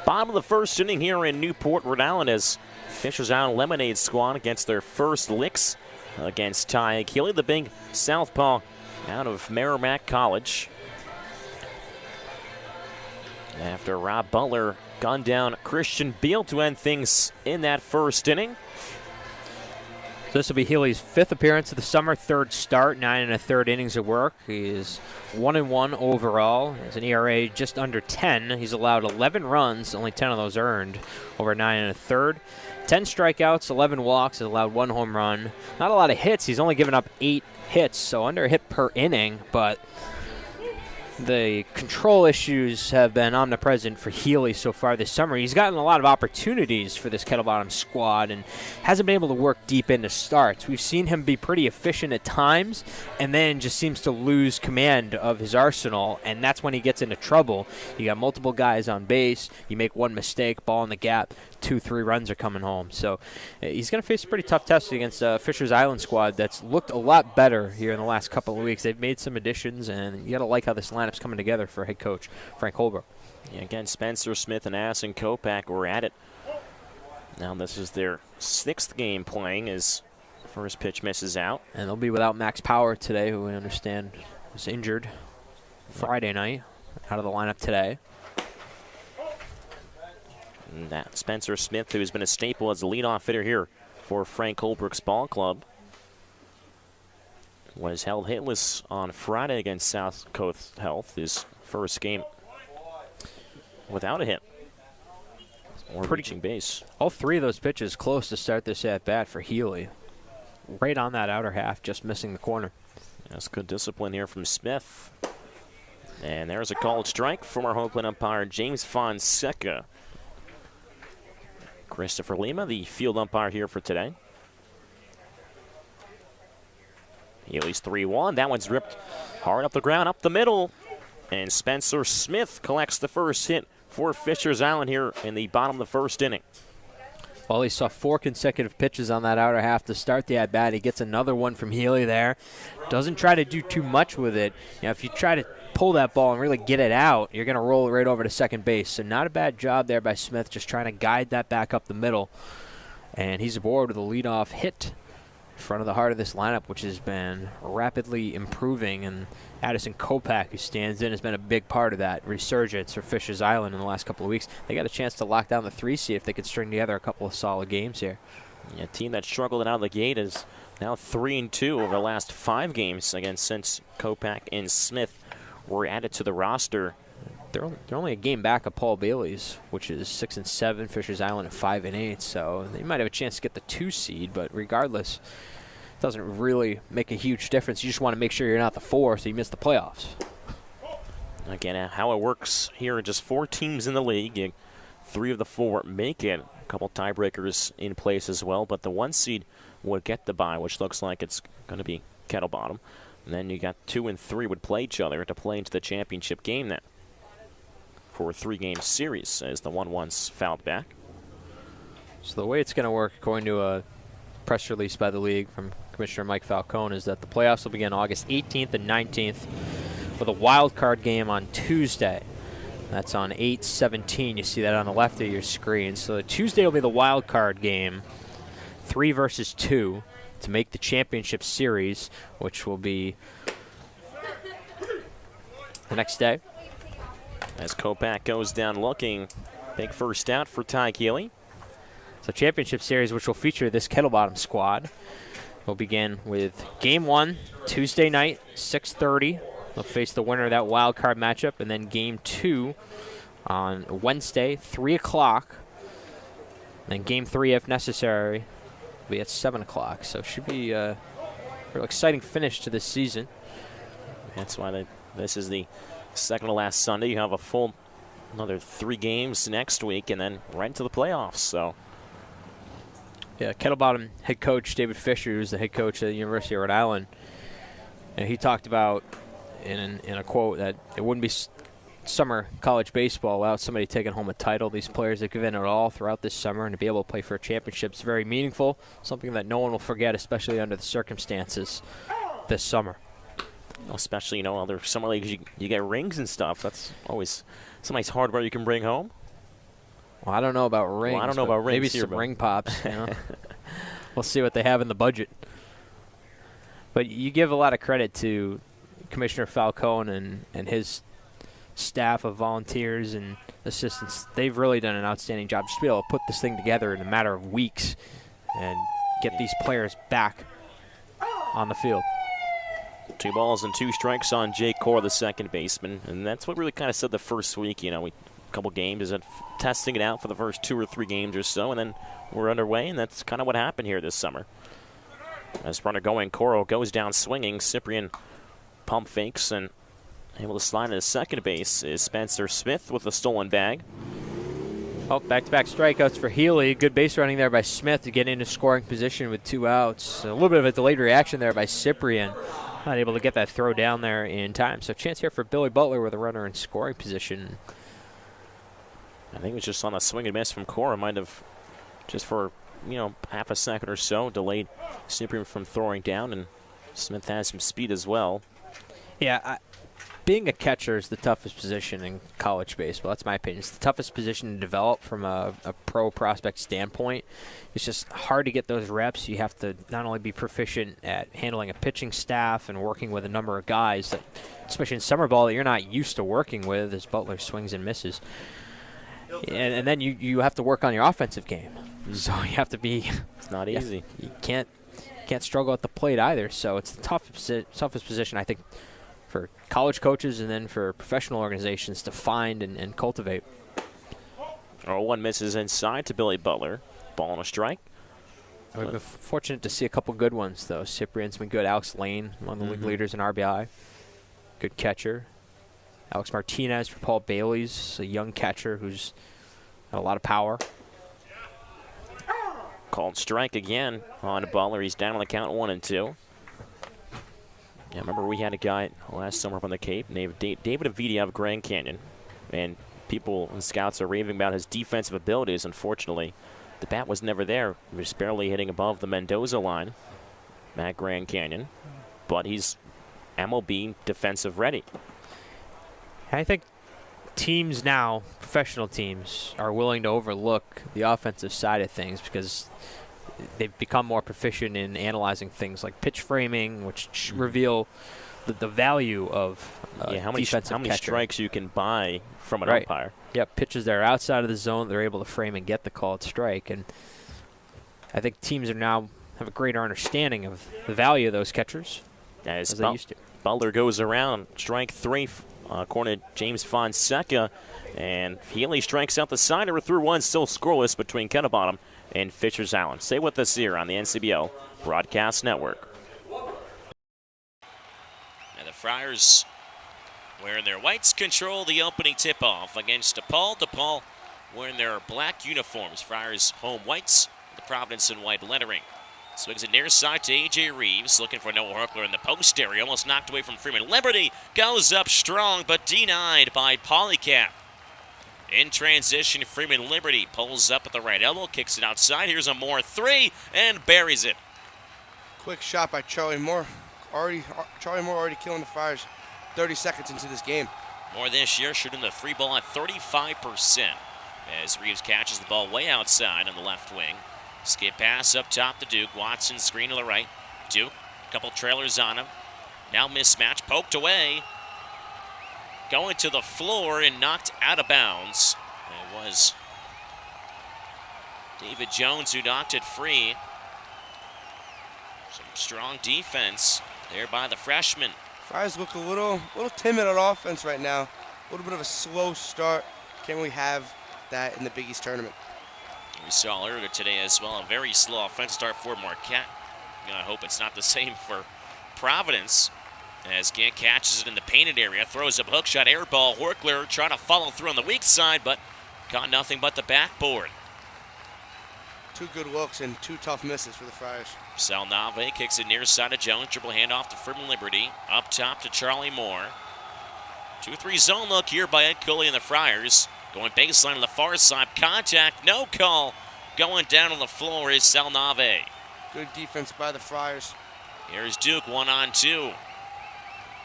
Bottom of the first inning here in Newport, Rhode Island, as Fishers Island Lemonade squad against their first licks against Ty Keeley, the big southpaw out of Merrimack College. After Rob Butler gunned down Christian Beal to end things in that first inning. So this will be Healy's 5th appearance of the summer, 3rd start, 9 1/3 innings of work. He is 1-1 overall. He has an ERA just under 10. He's allowed 11 runs, only 10 of those earned, over 9 1/3. 10 strikeouts, 11 walks, and allowed 1 home run. Not a lot of hits. He's only given up 8 hits, so under a hit per inning, but the control issues have been omnipresent for Healy so far this summer. He's gotten a lot of opportunities for this Kettle Bottom squad and hasn't been able to work deep into starts. We've seen him be pretty efficient at times and then just seems to lose command of his arsenal, and that's when he gets into trouble. You got multiple guys on base, you make one mistake, ball in the gap, 2-3 runs are coming home. So he's going to face a pretty tough test against Fishers Island squad that's looked a lot better here in the last couple of weeks. They've made some additions, and you got to like how this lineup's coming together for head coach Frank Holbrook. Yeah, again, Spencer Smith and Addison Kopak were at it. Now this is their 6th game playing as first pitch misses out. And they'll be without Max Power today, who we understand was injured Friday night, out of the lineup today. And that Spencer Smith, who's been a staple as the leadoff hitter here for Frank Holbrook's ball club, was held hitless on Friday against South Coast Health, his first game without a hit. Or reaching base. All 3 of those pitches close to start this at-bat for Healy. Right on that outer half, just missing the corner. That's good discipline here from Smith. And there's a called strike from our home plate umpire, James Fonseca. Christopher Lima, the field umpire here for today. Healy's 3-1. That one's ripped hard up the ground, up the middle. And Spencer Smith collects the first hit for Fishers Island here in the bottom of the first inning. Well, he saw 4 consecutive pitches on that outer half to start the at-bat. He gets another one from Healy there. Doesn't try to do too much with it. You know, if you try to pull that ball and really get it out, you're going to roll it right over to second base. So not a bad job there by Smith, just trying to guide that back up the middle. And he's aboard with a leadoff hit in front of the heart of this lineup, which has been rapidly improving. And Addison Kopak, who stands in, has been a big part of that resurgence for Fishers Island in the last couple of weeks. They got a chance to lock down the 3 seed if they could string together a couple of solid games here. Yeah, a team that struggled out of the gate is now 3-2 over the last 5 games, again, since Kopak and Smith were added to the roster. They're only a game back of Paul Bailey's, which is 6-7, Fishers Island at 5-8. So they might have a chance to get the 2 seed, but regardless, it doesn't really make a huge difference. You just want to make sure you're not the 4, so you miss the playoffs. Again, how it works here, just 4 teams in the league. 3 of the 4 make it. A couple tiebreakers in place as well, but the 1 seed would get the bye, which looks like it's going to be Kettle Bottom. And then you got 2 and 3 would play each other to play into the championship game now for a 3-game series as the 1-1's fouled back. So the way it's going to work, according to a press release by the league from Commissioner Mike Falcone, is that the playoffs will begin August 18th and 19th with a wild card game on Tuesday. That's on 8/17. You see that on the left of your screen. So Tuesday will be the wild card game, 3 versus 2, to make the championship series, which will be the next day. As Kopak goes down looking, big first out for Ty Keeley. So championship series, which will feature this Kettle Bottom squad, will begin with Game 1, Tuesday night, 6:30. They'll face the winner of that wild card matchup, and then Game 2 on Wednesday, 3 o'clock. Then Game 3, if necessary, will be at 7 o'clock. So it should be a real exciting finish to this season. That's why this is the second to last Sunday. You have a full another 3 games next week, and then right into the playoffs. So, yeah, Kettle Bottom head coach David Fisher, who's the head coach at the University of Rhode Island, and he talked about in a quote that it wouldn't be summer college baseball without somebody taking home a title. These players have given it all throughout this summer, and to be able to play for a championship is very meaningful, something that no one will forget, especially under the circumstances this summer. Especially, other summer leagues, you get rings and stuff. That's always some nice hardware you can bring home. Well, I don't know about rings. Well, I don't know about rings maybe here, some but ring pops. You know? We'll see what they have in the budget. But you give a lot of credit to Commissioner Falcone and his staff of volunteers and assistants. They've really done an outstanding job just to be able to put this thing together in a matter of weeks and get these players back on the field. 2 balls and 2 strikes on Jake Core, the second baseman, and that's what really kind of said the first week. You know, a couple games is testing it out for the first 2 or 3 games or so, and then we're underway, and that's kind of what happened here this summer. As runner going, Coro goes down swinging. Cyprian pump fakes and able to slide into second base is Spencer Smith with a stolen bag. Oh, back-to-back strikeouts for Healy. Good base running there by Smith to get into scoring position with 2 outs. A little bit of a delayed reaction there by Cyprian. Not able to get that throw down there in time. So chance here for Billy Butler with a runner in scoring position. I think it was just on a swing and miss from Cora. Might have just for, half a second or so delayed Cyprian from throwing down, and Smith has some speed as well. Yeah, being a catcher is the toughest position in college baseball. That's my opinion. It's the toughest position to develop from a pro prospect standpoint. It's just hard to get those reps. You have to not only be proficient at handling a pitching staff and working with a number of guys, that, especially in summer ball, that you're not used to working with as Butler swings and misses. And then you have to work on your offensive game. So you have to be. It's not easy. You can't struggle at the plate either. So it's the toughest position, I think, for college coaches and then for professional organizations to find and cultivate. 0-1 misses inside to Billy Butler. Ball and a strike. We've been fortunate to see a couple good ones, though. Cyprian's been good. Alex Lane, one of the league leaders in RBI. Good catcher. Alex Martinez for Paul Bailey's a young catcher who's got a lot of power. Called strike again on Butler. He's down on the count 1-2. Yeah, remember we had a guy last summer up on the Cape named David Aviti of Grand Canyon, and people and scouts are raving about his defensive abilities. Unfortunately, the bat was never there. He was barely hitting above the Mendoza line at Grand Canyon, but he's MLB defensive ready. I think teams now, professional teams, are willing to overlook the offensive side of things because they've become more proficient in analyzing things like pitch framing, which reveal the value of how many strikes you can buy from an umpire. Yep, pitches that are outside of the zone, they're able to frame and get the called strike. And I think teams are now have a greater understanding of the value of those catchers as they used to. Butler goes around, strike 3, according to James Fonseca, and Healy strikes out the side. Over through 1, still scoreless between Kennebottom and Fishers Island. Stay with us here on the NCBL Broadcast Network. And the Friars, wearing their whites, control the opening tip-off against DePaul. DePaul wearing their black uniforms. Friars home whites, the Providence in white lettering. Swings it near side to A.J. Reeves, looking for Noah Herkler in the post area. Almost knocked away from Freeman. Liberty goes up strong, but denied by Polycap. In transition, Freeman Liberty pulls up at the right elbow, kicks it outside. Here's a Moore 3 and buries it. Quick shot by Charlie Moore. Charlie Moore already killing the Friars 30 seconds into this game. Moore this year shooting the 3 ball at 35% as Reeves catches the ball way outside on the left wing. Skip pass up top to Duke. Watson screen to the right. Duke, a couple trailers on him. Now mismatch, poked away. Going to the floor and knocked out of bounds. It was David Jones who knocked it free. Some strong defense there by the freshman. Friars look a little timid on offense right now. A little bit of a slow start. Can we have that in the Big East tournament? We saw earlier today as well a very slow offense start for Marquette. I hope it's not the same for Providence. As Gant catches it in the painted area, throws up a hook shot, air ball. Horkler trying to follow through on the weak side, but got nothing but the backboard. 2 good looks and 2 tough misses for the Friars. Salnave kicks it near side of Jones. Dribble handoff to Freeman Liberty. Up top to Charlie Moore. 2-3 zone look here by Ed Cooley and the Friars. Going baseline on the far side. Contact, no call. Going down on the floor is Salnave. Good defense by the Friars. Here's Duke 1-on-2.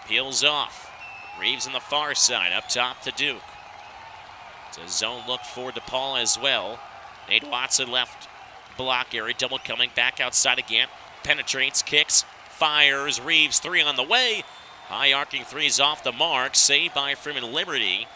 Peels off. Reeves on the far side. Up top to Duke. It's a zone look for DePaul as well. Nate Watson left block area, double coming back outside again. Penetrates, kicks, fires. Reeves 3 on the way. High arcing threes off the mark. Saved by Freeman Liberty.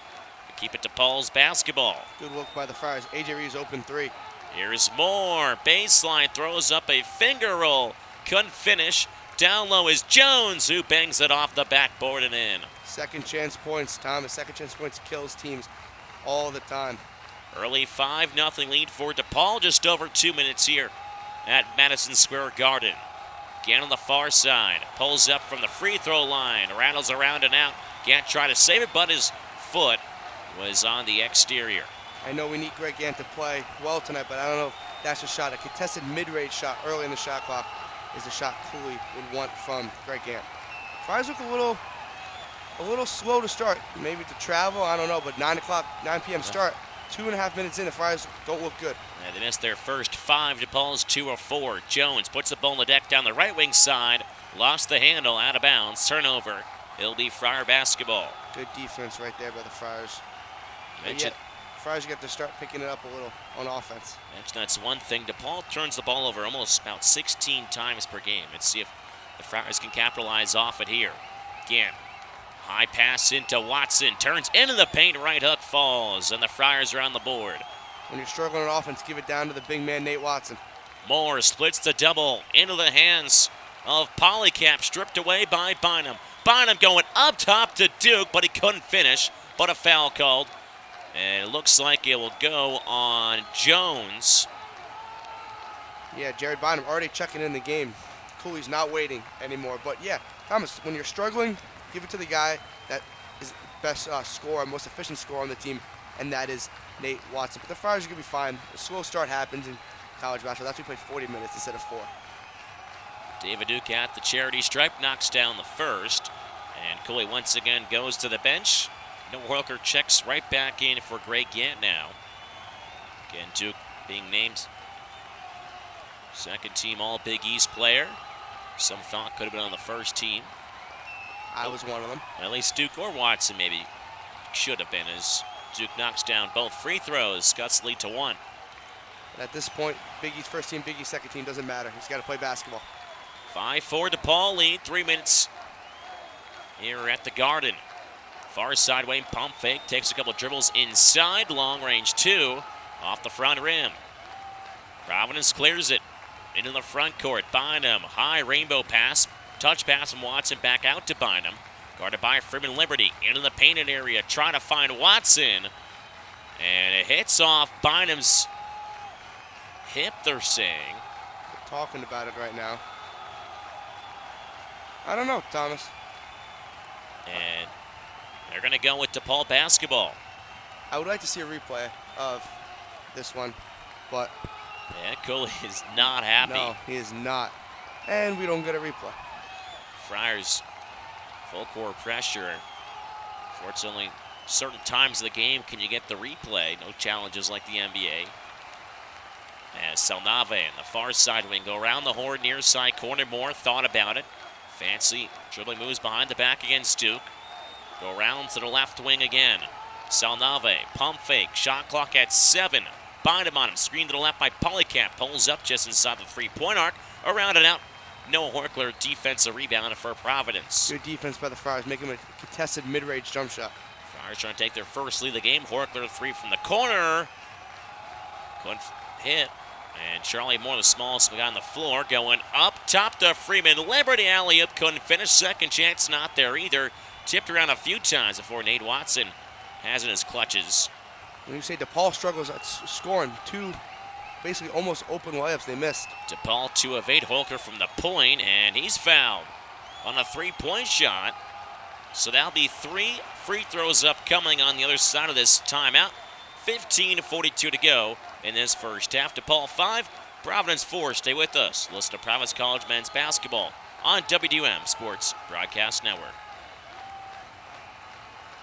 Keep it to Paul's basketball. Good look by the Friars. AJ Reeves open 3. Here's more. Baseline throws up a finger roll. Couldn't finish. Down low is Jones, who bangs it off the backboard and in. Second chance points, Thomas. Second chance points kills teams all the time. Early 5-0 lead for DePaul. Just over 2 minutes here at Madison Square Garden. Again on the far side. Pulls up from the free throw line. Rattles around and out. Can't try to save it, but his foot was on the exterior. I know we need Greg Gant to play well tonight, but I don't know if that's a shot. A contested mid-range shot early in the shot clock is the shot Cooley would want from Greg Gant. Friars look a little slow to start. Maybe to travel, I don't know, but 9 p.m. start. 2.5 minutes in, the Friars don't look good. Yeah, they missed their first 5. DePaul's 2 of 4. Jones puts the ball on the deck down the right wing side. Lost the handle, out of bounds. Turnover. It'll be Friar basketball. Good defense right there by the Friars. Mentioned, Friars get to start picking it up a little on offense. that's one thing. DePaul turns the ball over almost about 16 times per game. Let's see if the Friars can capitalize off it here. Again, high pass into Watson. Turns into the paint. Right hook falls, and the Friars are on the board. When you're struggling on offense, give it down to the big man, Nate Watson. Moore splits the double into the hands of Polycap, stripped away by Bynum. Bynum going up top to Duke, but he couldn't finish, but a foul called. And it looks like it will go on Jones. Yeah, Jared Bynum already checking in the game. Cooley's not waiting anymore. But yeah, Thomas, when you're struggling, give it to the guy that is best scorer, most efficient scorer on the team, and that is Nate Watson. But the Friars are going to be fine. A slow start happens in college basketball. That's why we played 40 minutes instead of 4. David Duke at the charity stripe, knocks down the first. And Cooley once again goes to the bench. No Welker checks right back in for Greg Gant now. Again, Duke being named second team All Big East player. Some thought could have been on the first team. I was one of them. At least Duke or Watson maybe should have been, as Duke knocks down both free throws. Cuts lead to 1. And at this point, Big East first team, Big East second team, doesn't matter. He's got to play basketball. 5-4 DePaul lead, 3 minutes here at the Garden. Far side Wayne pump fake, takes a couple dribbles inside, long range 2, off the front rim. Providence clears it into the front court. Bynum, high rainbow pass, touch pass from Watson back out to Bynum. Guarded by Freeman Liberty, into the painted area, trying to find Watson. And it hits off Bynum's hip, they're saying. We're talking about it right now. I don't know, Thomas. And they're going to go with DePaul basketball. I would like to see a replay of this one, but yeah, Cooley is not happy. No, he is not. And we don't get a replay. Friars full court pressure. Fortunately, certain times of the game can you get the replay. No challenges like the NBA. As Salnave in the far side wing go around the horn, near side corner. Moore thought about it. Fancy dribbling moves behind the back against Duke. Go around to the left wing again. Salnave, pump fake, shot clock at 7. Bynum on him, screen to the left by Polycap. Pulls up just inside the three-point arc. Around and out. Noah Horkler, defensive rebound for Providence. Good defense by the Friars, making him a contested mid-range jump shot. Friars trying to take their first lead of the game. Horkler 3 from the corner. Couldn't hit. And Charlie Moore, the smallest guy on the floor, going up top to Freeman. Liberty alley-oop, couldn't finish. Second chance not there either. Tipped around a few times before Nate Watson has in his clutches. When you say DePaul struggles at scoring, 2 basically almost open layups they missed. DePaul 2 of 8. Holker from the point, and he's fouled on a 3-point shot. So that'll be 3 free throws upcoming on the other side of this timeout. 15:42 to go in this first half. DePaul 5, Providence 4. Stay with us. Listen to Providence College men's basketball on WDUM Sports Broadcast Network.